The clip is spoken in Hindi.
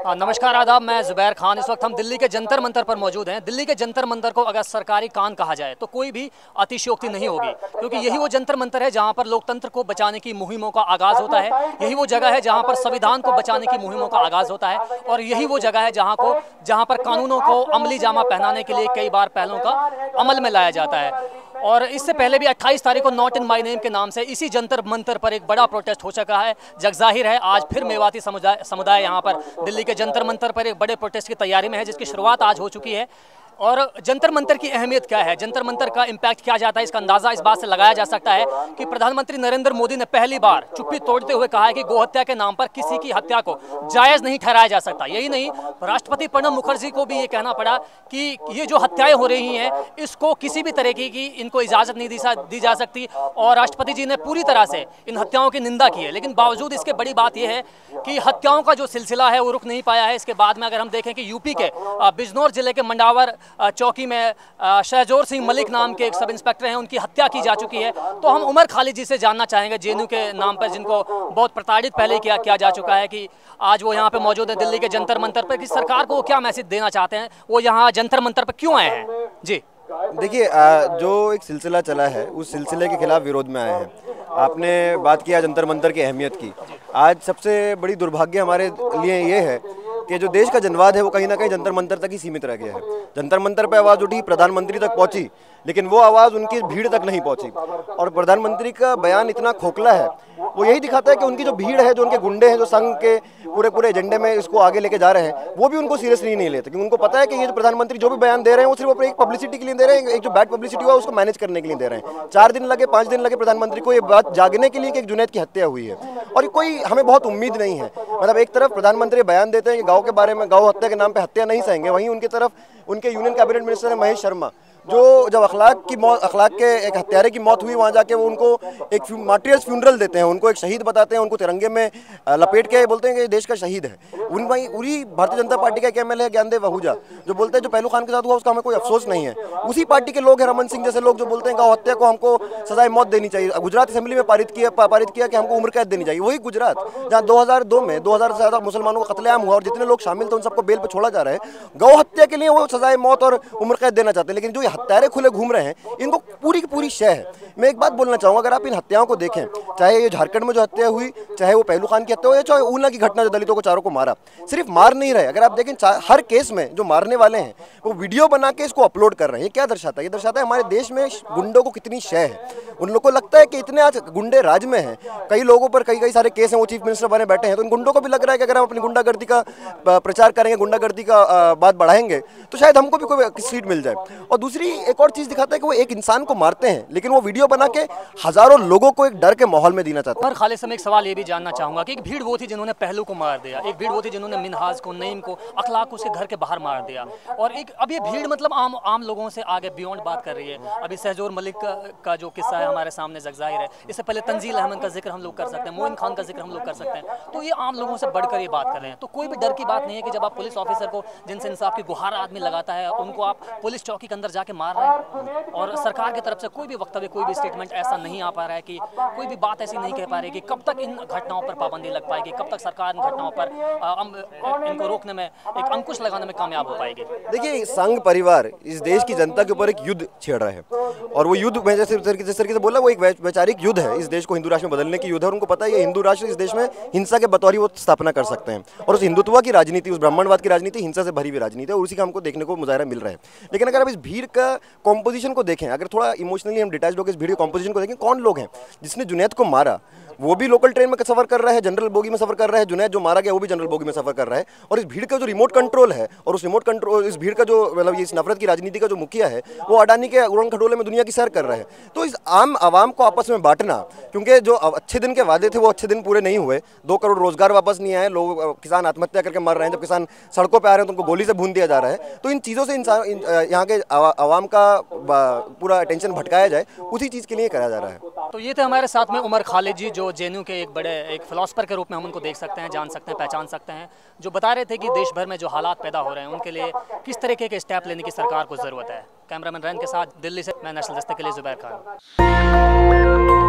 नमस्कार आदाब, मैं ज़ुबैर खान। इस वक्त हम दिल्ली के जंतर मंतर पर मौजूद हैं। दिल्ली के जंतर मंतर को अगर सरकारी कान कहा जाए तो कोई भी अतिशयोक्ति नहीं होगी, क्योंकि यही वो जंतर मंतर है जहां पर लोकतंत्र को बचाने की मुहिमों का आगाज़ होता है। यही वो जगह है जहां पर संविधान को बचाने की मुहिमों का आगाज़ होता है, और यही वो जगह है जहाँ पर कानूनों को अमली जामा पहनाने के लिए कई बार पहलों का अमल में लाया जाता है। और इससे पहले भी 28 तारीख को नॉट इन माई नेम के नाम से इसी जंतर मंतर पर एक बड़ा प्रोटेस्ट हो चुका है। जगजाहिर है आज फिर मेवाती समुदाय यहाँ पर दिल्ली के जंतर मंतर पर एक बड़े प्रोटेस्ट की तैयारी में है, जिसकी शुरुआत आज हो चुकी है। और जंतर मंतर की अहमियत क्या है, जंतर मंतर का इम्पैक्ट क्या जाता है, इसका अंदाज़ा इस बात से लगाया जा सकता है कि प्रधानमंत्री नरेंद्र मोदी ने पहली बार चुप्पी तोड़ते हुए कहा है कि गोहत्या के नाम पर किसी की हत्या को जायज़ नहीं ठहराया जा सकता। यही नहीं, राष्ट्रपति प्रणब मुखर्जी को भी ये कहना पड़ा कि ये जो हत्याएं हो रही हैं इसको किसी भी तरीके की इनको इजाज़त नहीं दी जा सकती, और राष्ट्रपति जी ने पूरी तरह से इन हत्याओं की निंदा की है। लेकिन बावजूद इसके बड़ी बात यह है कि हत्याओं का जो सिलसिला है वो रुक नहीं पाया है। इसके बाद में अगर हम देखें कि यूपी के बिजनौर जिले के मंडावर चौकी में शहजोर सिंह मलिक नाम के एक सब इंस्पेक्टर हैं, उनकी हत्या की जा चुकी है। तो हम उमर खालिद जी से जानना चाहेंगे, जेएनयू के नाम पर जिनको बहुत प्रताड़ित पहले किया जा चुका है, कि आज वो यहाँ पे मौजूद है दिल्ली के जंतर मंतर पर, कि सरकार को वो क्या मैसेज देना चाहते हैं, वो यहाँ जंतर मंतर पर क्यों आए हैं। जी देखिए, जो एक सिलसिला चला है उस सिलसिले के खिलाफ विरोध में आए हैं। आपने बात किया जंतर मंतर की अहमियत की। आज सबसे बड़ी दुर्भाग्य हमारे लिए ये है कि जो देश का जनवाद है वो कहीं ना कहीं जंतर मंतर तक ही सीमित रह गया है। जंतर मंतर पे आवाज़ उठी, प्रधानमंत्री तक पहुंची, लेकिन वो आवाज़ उनकी भीड़ तक नहीं पहुंची। और प्रधानमंत्री का बयान इतना खोखला है, वो यही दिखाता है कि उनकी जो भीड़ है, जो उनके गुंडे हैं, जो संघ के पूरे एजेंडे में इसको आगे लेके जा रहे हैं, वो भी उनको सीरियसली नहीं लेते, क्योंकि उनको पता है कि ये जो प्रधानमंत्री जो भी बयान दे रहे हैं वो सिर्फ अपने एक पब्लिसिटी के लिए दे रहे हैं, एक जो बैड पब्लिसिटी हुआ उसको मैनेज करने के लिए दे रहे हैं। 4 दिन लगे, 5 दिन लगे प्रधानमंत्री को ये बात जागने के लिए कि एक जुनैद की हत्या हुई है, और कोई हमें बहुत उम्मीद नहीं है। मतलब एक तरफ प्रधानमंत्री बयान देते हैं कि गाँव के बारे में, गाँव हत्या के नाम पर हत्या नहीं सहेंगे, वहीं उनकी तरफ उनके यूनियन कैबिनेट मिनिस्टर है महेश शर्मा, जो जब अखलाक के एक हत्यारे की मौत हुई, वहाँ जाके वो उनको एक मार्टियर्स फ्यूनरल देते हैं, उनको एक शहीद बताते हैं, उनको तिरंगे में लपेट के बोलते हैं कि देश का शहीद है। उन भाई पूरी भारतीय जनता पार्टी का एमएलए है ज्ञानदेव आहूजा, जो बोलते हैं जो पहलू खान के साथ हुआ उसका हमें कोई अफसोस नहीं है। उसी पार्टी के लोग हैं, रमन सिंह जैसे लोग, जो बोलते हैं गौ हत्या को हमको सजाए मौत देनी चाहिए। गुजरात असेंबली में पारित किया कि हमको उम्र कैद देनी चाहिए। वही गुजरात जहाँ 2002 में 2000 से ज़्यादा मुसलमानों का कत्लेआम हुआ और जितने लोग शामिल थे उन सबको बेल पर छोड़ा जा रहा है, गौ हत्या के लिए वो सजाए मौत और उम्र कैद देना चाहते हैं। लेकिन जो ये हत्यारे खुले घूम रहे हैं, इनको पूरी की पूरी शय है। मैं एक बात बोलना चाहूँगा, अगर आप इन हत्याओं को देखें, चाहे ये झारखंड में जो हत्या हुई, चाहे वो पहलू खान की हत्या हुई, चाहे ऊना की घटना जो दलितों को चारों को मारा, सिर्फ मार नहीं रहे। अगर आप देखें हर केस में जो मारने वाले हैं वो वीडियो बना के इसको अपलोड कर रहे हैं। ये क्या दर्शाता है? ये दर्शाता है हमारे देश में गुंडों को कितनी शय है। उन लोगों को लगता है कि इतने आज गुंडे राज में हैं, कई लोगों पर कई सारे केस हैं, वो चीफ मिनिस्टर बने बैठे हैं, तो इन गुंडों को भी लग रहा है कि अगर हम अपनी गुंडागर्दी का प्रचार करेंगे, गुंडागर्दी का बात बढ़ाएंगे, तो शायद हमको भी कोई सीट मिल जाए। और दूसरी एक और चीज़ दिखाता है कि वो एक इंसान को मारते हैं, लेकिन वो वीडियो बना के हजारों लोगों को एक डर के माहौल में देना चाहते हैं। और खालिद से मैं एक सवाल ये भी जानना चाहूँगा कि एक भीड़ वो थी जिन्होंने पहलू को मार दिया, एक भीड़ वो थी जिन्होंने मिनहाज को, नईम को, अखलाक को उसके घर के बाहर मार दिया, और एक अब ये भीड़ मतलब आम लोगों से आगे बियॉन्ड बात कर रही है। अभी शहजोर मलिक का जो किस्सा है हमारे सामने जगजाहिर है, इससे पहले तंजील अहमद का जिक्र हम लोग कर सकते हैं, मोइन खान का जिक्र हम लोग कर सकते हैं। तो ये आम लोगों से बढ़कर ये बात कर रहे हैं, तो कोई भी डर की बात नहीं है कि जब आप पुलिस ऑफिसर को, जिनसे इंसाफ की गुहार आदमी लगाता है, उनको आप पुलिस चौकी के अंदर जाके मार रहे हैं, और सरकार की तरफ से कोई भी वक्तव्य, कोई भी स्टेटमेंट ऐसा नहीं आ पा रहा है, कि कोई भी बात ऐसी नहीं कह पा रही कि कब तक इन घटनाओं पर पाबंदी लग पाएगी, कब तक सरकार इन घटनाओं पर इनको रोकने में, एक अंकुश लगाने में कामयाब हो पाएगी। देखिए, संघ परिवार इस देश की जनता के ऊपर एक युद्ध छेड़ रहा है, और वो युद्ध मैं जिस तरीके से बोला, वो एक वैचारिक युद्ध है। इस देश को हिंदू राष्ट्र में बदलने की युद्ध है, और उनको पता है ये हिंदू राष्ट्र इस देश में हिंसा के बतौर ही वो स्थापना कर सकते हैं, और उस हिंदुत्व की राजनीति, उस ब्राह्मणवाद की राजनीति हिंसा से भरी हुई राजनीति है, और उसी का हमको देखने को मुजाहरा मिल रहा है। लेकिन अगर आप इस भीड़ का कॉम्पोजिशन को देखें, अगर थोड़ा इमोशनली हम डिटैच होकर इस भीड़ के कॉम्पोजिशन को देखें, कौन लोग हैं? जिसने जुनैद को मारा वो भी लोकल ट्रेन में सफर कर रहा है, जनरल बोगी में सफर कर रहा है, जुनैद जो मारा गया वो भी जनरल बोगी में सफर कर रहा है। और इस भीड़ का जो रिमोट कंट्रोल है, और उस रिमोट कंट्रोल, इस भीड़ का जो मतलब इस नफरत की राजनीति का जो मुखिया है, वो अडानी के उड़न खटोले में दुनिया की सैर कर रहा है। तो इस आम आवाम को आपस में बांटना, क्योंकि जो अच्छे दिन के वादे थे वो अच्छे दिन पूरे नहीं हुए, 2 करोड़ रोजगार वापस नहीं आए, लोग किसान आत्महत्या करके मर रहे हैं, जब किसान सड़कों पर आ रहे हैं तो उनको गोली से भून दिया जा रहा है। तो इन चीज़ों से यहाँ के आवाम का पूरा अटेंशन भटकाया जाए, उसी चीज़ के लिए करा जा रहा है। तो ये थे हमारे साथ में उमर खालिद जी, जो जेएनयू के एक एक फिलोसफर के रूप में हम उनको देख सकते हैं, जान सकते हैं, पहचान सकते हैं, जो बता रहे थे कि देश भर में जो हालात पैदा हो रहे हैं उनके लिए किस तरीके के स्टेप लेने की सरकार को ज़रूरत है। कैमरामैन रैन के साथ दिल्ली से मैं नेशनल दस्तक के लिए ज़ुबैर खान।